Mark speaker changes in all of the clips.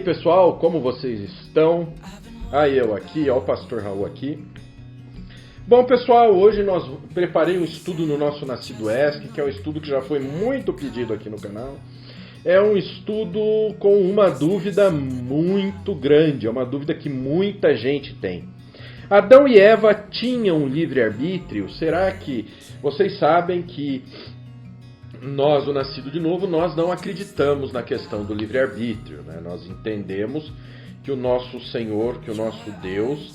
Speaker 1: pessoal, como vocês estão? Eu aqui, o pastor Raul aqui. Bom pessoal, hoje nós preparei um estudo no nosso Nascido ESC, que é um estudo que já foi muito pedido aqui no canal. É um estudo com uma dúvida muito grande, é uma dúvida que muita gente tem. Adão e Eva tinham livre-arbítrio? Será que vocês sabem que nós, o Nascido de Novo, nós não acreditamos na questão do livre-arbítrio, né? Nós entendemos que o nosso Senhor, que o nosso Deus,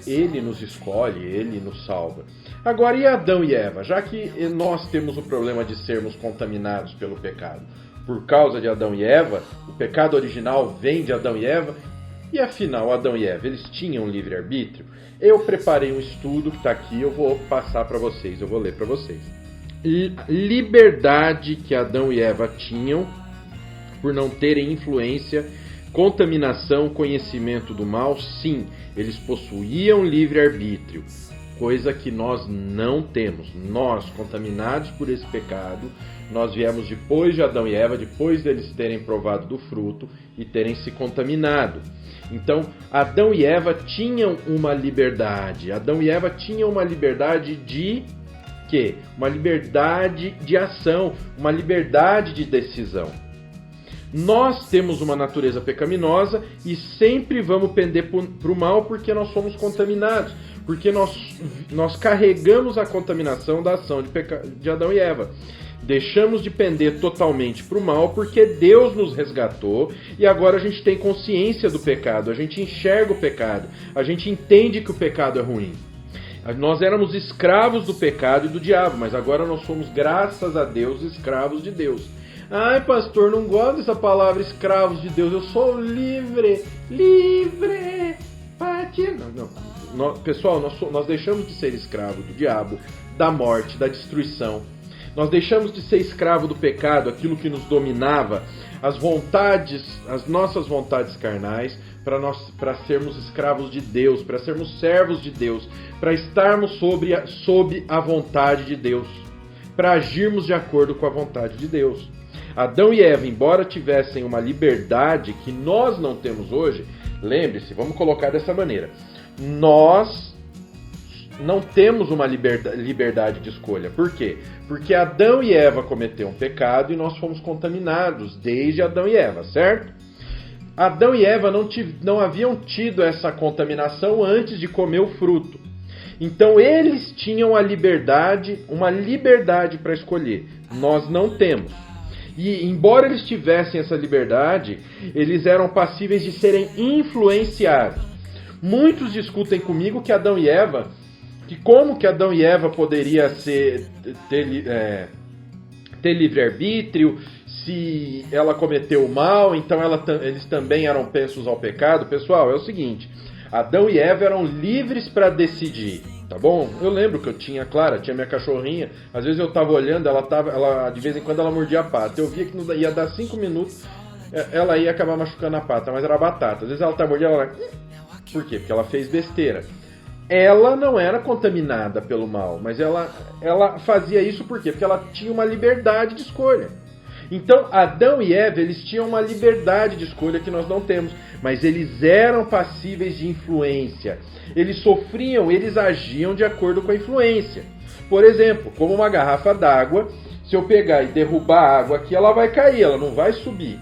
Speaker 1: Ele nos escolhe, Ele nos salva. Agora, e Adão e Eva? Já que nós temos o problema de sermos contaminados pelo pecado por causa de Adão e Eva, o pecado original vem de Adão e Eva, e afinal, Adão e Eva, eles tinham livre-arbítrio? Eu preparei um estudo que está aqui, eu vou passar para vocês, eu vou ler para vocês. Liberdade que Adão e Eva tinham por não terem influência, contaminação, conhecimento do mal, sim, eles possuíam livre-arbítrio, coisa que nós não temos. Nós, contaminados por esse pecado, nós viemos depois de Adão e Eva, depois deles terem provado do fruto e terem se contaminado. Então, Adão e Eva tinham uma liberdade. Adão e Eva tinham uma liberdade de quê? Uma liberdade de ação, uma liberdade de decisão. Nós temos uma natureza pecaminosa e sempre vamos pender para o mal porque nós somos contaminados, porque nós carregamos a contaminação da ação de Adão e Eva. Deixamos de pender totalmente para o mal porque Deus nos resgatou e agora a gente tem consciência do pecado, a gente enxerga o pecado, a gente entende que o pecado é ruim. Nós éramos escravos do pecado e do diabo, mas agora nós somos, graças a Deus, escravos de Deus. Ai, pastor, não gosto dessa palavra escravos de Deus, eu sou livre. Não. Pessoal, nós deixamos de ser escravos do diabo, da morte, da destruição. Nós deixamos de ser escravo do pecado, aquilo que nos dominava, as nossas vontades carnais, para sermos escravos de Deus, para sermos servos de Deus, para estarmos sob a vontade de Deus, para agirmos de acordo com a vontade de Deus. Adão e Eva, embora tivessem uma liberdade que nós não temos hoje, lembre-se, vamos colocar dessa maneira, nós não temos uma liberdade de escolha. Por quê? Porque Adão e Eva cometeram um pecado e nós fomos contaminados desde Adão e Eva, certo? Adão e Eva não haviam tido essa contaminação antes de comer o fruto. Então eles tinham uma liberdade para escolher. Nós não temos. E embora eles tivessem essa liberdade, eles eram passíveis de serem influenciados. Muitos discutem comigo que Adão e Eva, que como que Adão e Eva poderia ter livre-arbítrio, se ela cometeu o mal, então eles também eram pensos ao pecado. Pessoal, é o seguinte, Adão e Eva eram livres para decidir, tá bom? Eu lembro que eu tinha minha cachorrinha, às vezes eu estava olhando, ela de vez em quando ela mordia a pata, eu via que não ia dar 5 minutos, ela ia acabar machucando a pata, mas era batata, às vezes ela estava mordendo, por quê? Porque ela fez besteira. Ela não era contaminada pelo mal, mas ela fazia isso por quê? Porque ela tinha uma liberdade de escolha. Então, Adão e Eva, eles tinham uma liberdade de escolha que nós não temos, mas eles eram passíveis de influência. Eles sofriam, eles agiam de acordo com a influência. Por exemplo, como uma garrafa d'água, se eu pegar e derrubar a água aqui, ela vai cair, ela não vai subir.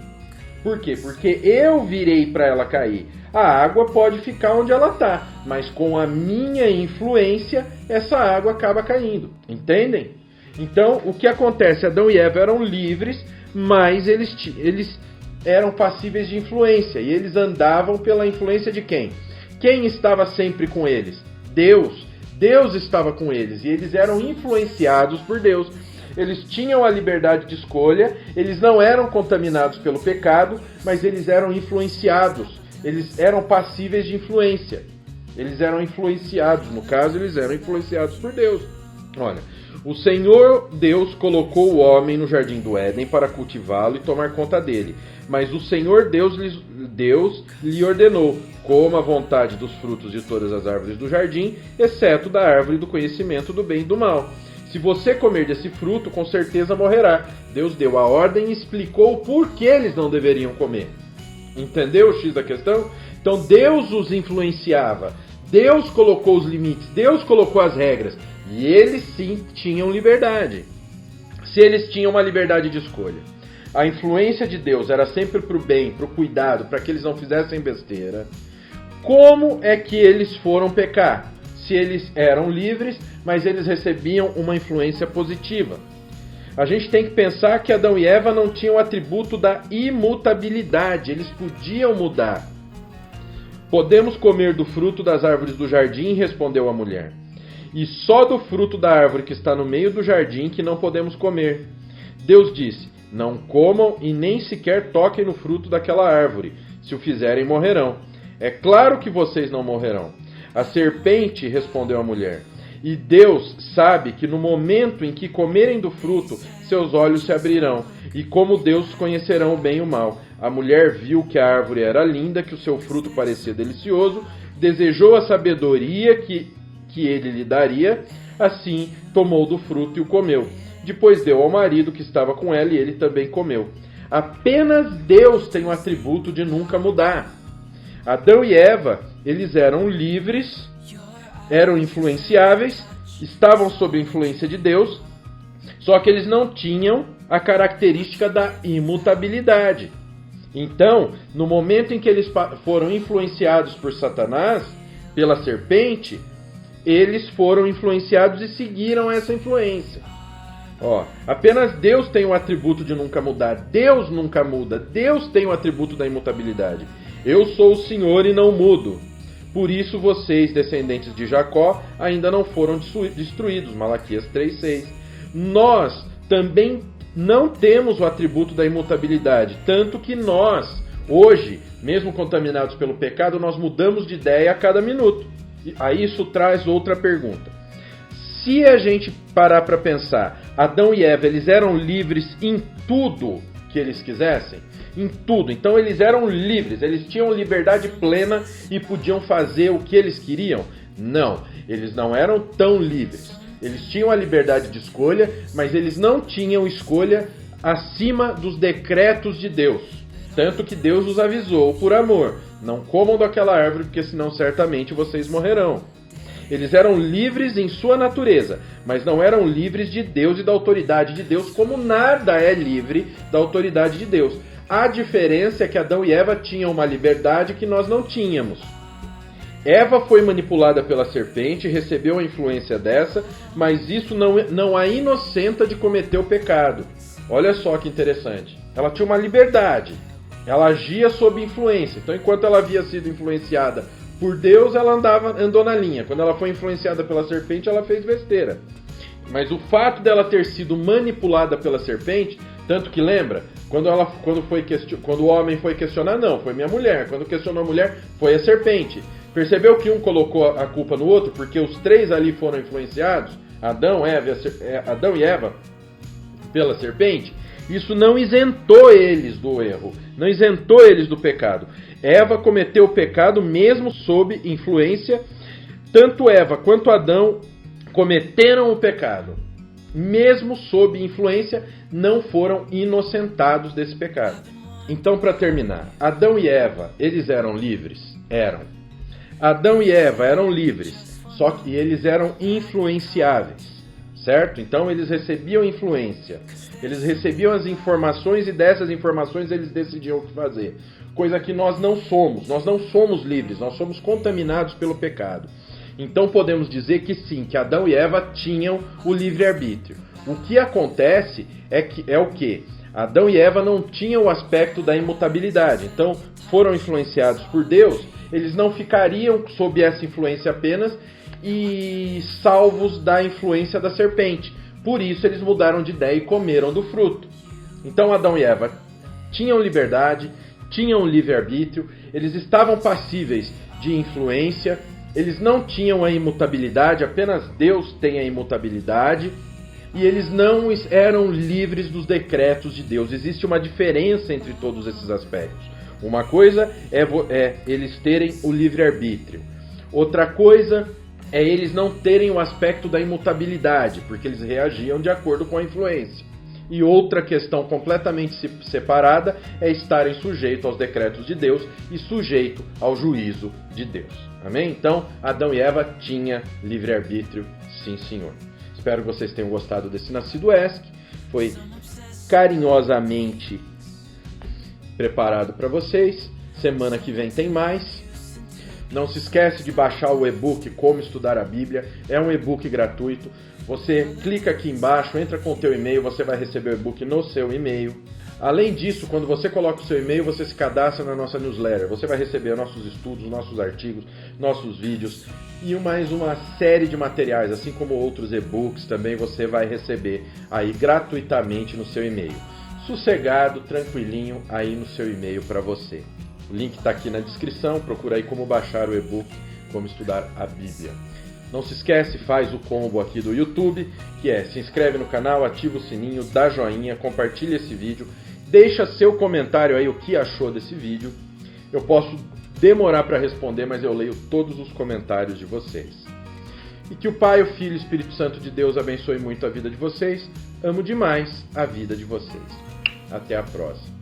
Speaker 1: Por quê? Porque eu virei para ela cair. A água pode ficar onde ela está, mas com a minha influência, essa água acaba caindo. Entendem? Então, o que acontece? Adão e Eva eram livres, mas eles eram passíveis de influência. E eles andavam pela influência de quem? Quem estava sempre com eles? Deus. Deus estava com eles. E eles eram influenciados por Deus. Eles tinham a liberdade de escolha. Eles não eram contaminados pelo pecado, mas eles eram influenciados. Eles eram passíveis de influência. Eles eram influenciados. No caso, eles eram influenciados por Deus. Olha, o Senhor Deus colocou o homem no jardim do Éden para cultivá-lo e tomar conta dele. Mas o Senhor Deus lhe ordenou: coma à vontade dos frutos de todas as árvores do jardim, exceto da árvore do conhecimento do bem e do mal. Se você comer desse fruto, com certeza morrerá. Deus deu a ordem e explicou por que eles não deveriam comer. Entendeu o X da questão? Então Deus os influenciava, Deus colocou os limites, Deus colocou as regras, e eles sim tinham liberdade. Se eles tinham uma liberdade de escolha, a influência de Deus era sempre para o bem, para o cuidado, para que eles não fizessem besteira, como é que eles foram pecar? Se eles eram livres, mas eles recebiam uma influência positiva. A gente tem que pensar que Adão e Eva não tinham o atributo da imutabilidade, eles podiam mudar. Podemos comer do fruto das árvores do jardim, respondeu a mulher. E só do fruto da árvore que está no meio do jardim que não podemos comer. Deus disse, não comam e nem sequer toquem no fruto daquela árvore. Se o fizerem, morrerão. É claro que vocês não morrerão. A serpente, respondeu a mulher. E Deus sabe que no momento em que comerem do fruto, seus olhos se abrirão, e como Deus conhecerão o bem e o mal. A mulher viu que a árvore era linda, que o seu fruto parecia delicioso, desejou a sabedoria que ele lhe daria, assim tomou do fruto e o comeu. Depois deu ao marido que estava com ela e ele também comeu. Apenas Deus tem o atributo de nunca mudar. Adão e Eva, eles eram livres, eram influenciáveis, estavam sob a influência de Deus, só que eles não tinham a característica da imutabilidade. Então, no momento em que eles foram influenciados por Satanás, pela serpente, eles foram influenciados e seguiram essa influência. Apenas Deus tem o atributo de nunca mudar. Deus nunca muda. Deus tem o atributo da imutabilidade. Eu sou o Senhor e não mudo. Por isso vocês, descendentes de Jacó, ainda não foram destruídos. Malaquias 3,6. Nós também não temos o atributo da imutabilidade. Tanto que nós, hoje, mesmo contaminados pelo pecado, nós mudamos de ideia a cada minuto. E aí isso traz outra pergunta. Se a gente parar para pensar, Adão e Eva, eles eram livres em tudo que eles quisessem? Em tudo. Então eles eram livres, eles tinham liberdade plena e podiam fazer o que eles queriam? Não, eles não eram tão livres. Eles tinham a liberdade de escolha, mas eles não tinham escolha acima dos decretos de Deus. Tanto que Deus os avisou por amor. Não comam daquela árvore, porque senão certamente vocês morrerão. Eles eram livres em sua natureza, mas não eram livres de Deus e da autoridade de Deus, como nada é livre da autoridade de Deus. A diferença é que Adão e Eva tinham uma liberdade que nós não tínhamos. Eva foi manipulada pela serpente, recebeu a influência dessa, mas isso não a inocenta de cometer o pecado. Olha só que interessante. Ela tinha uma liberdade. Ela agia sob influência. Então, enquanto ela havia sido influenciada por Deus, ela andou na linha. Quando ela foi influenciada pela serpente, ela fez besteira. Mas o fato dela ter sido manipulada pela serpente, tanto que lembra, quando o homem foi questionar, não, foi minha mulher. Quando questionou a mulher, foi a serpente. Percebeu que um colocou a culpa no outro, porque os três ali foram influenciados, Adão e Eva, pela serpente? Isso não isentou eles do erro, não isentou eles do pecado. Eva cometeu o pecado mesmo sob influência, tanto Eva quanto Adão cometeram o pecado. Mesmo sob influência, não foram inocentados desse pecado. Então, para terminar, Adão e Eva, eles eram livres? Eram. Adão e Eva eram livres, só que eles eram influenciáveis. Certo? Então eles recebiam influência, eles recebiam as informações e dessas informações eles decidiam o que fazer. Coisa que nós não somos livres, nós somos contaminados pelo pecado. Então podemos dizer que sim, que Adão e Eva tinham o livre-arbítrio. O que acontece é o que? Adão e Eva não tinham o aspecto da imutabilidade, então foram influenciados por Deus, eles não ficariam sob essa influência apenas e salvos da influência da serpente. Por isso eles mudaram de ideia e comeram do fruto. Então Adão e Eva tinham liberdade, tinham livre-arbítrio, eles estavam passíveis de influência, eles não tinham a imutabilidade, apenas Deus tem a imutabilidade, e eles não eram livres dos decretos de Deus. Existe uma diferença entre todos esses aspectos. Uma coisa é eles terem o livre-arbítrio. Outra coisa é eles não terem o aspecto da imutabilidade, porque eles reagiam de acordo com a influência. E outra questão completamente separada é estarem sujeitos aos decretos de Deus e sujeito ao juízo de Deus. Amém? Então, Adão e Eva tinham livre-arbítrio, sim senhor. Espero que vocês tenham gostado desse Nascido ESC. Foi carinhosamente preparado para vocês. Semana que vem tem mais. Não se esquece de baixar o e-book Como Estudar a Bíblia. É um e-book gratuito. Você clica aqui embaixo, entra com o teu e-mail, você vai receber o e-book no seu e-mail. Além disso, quando você coloca o seu e-mail, você se cadastra na nossa newsletter. Você vai receber nossos estudos, nossos artigos, nossos vídeos e mais uma série de materiais, assim como outros e-books também você vai receber aí gratuitamente no seu e-mail. Sossegado, tranquilinho aí no seu e-mail para você. O link está aqui na descrição, procura aí como baixar o e-book, como estudar a Bíblia. Não se esquece, faz o combo aqui do YouTube, que é se inscreve no canal, ativa o sininho, dá joinha, compartilha esse vídeo, deixa seu comentário aí o que achou desse vídeo. Eu posso demorar para responder, mas eu leio todos os comentários de vocês. E que o Pai, o Filho e o Espírito Santo de Deus abençoe muito a vida de vocês. Amo demais a vida de vocês. Até a próxima.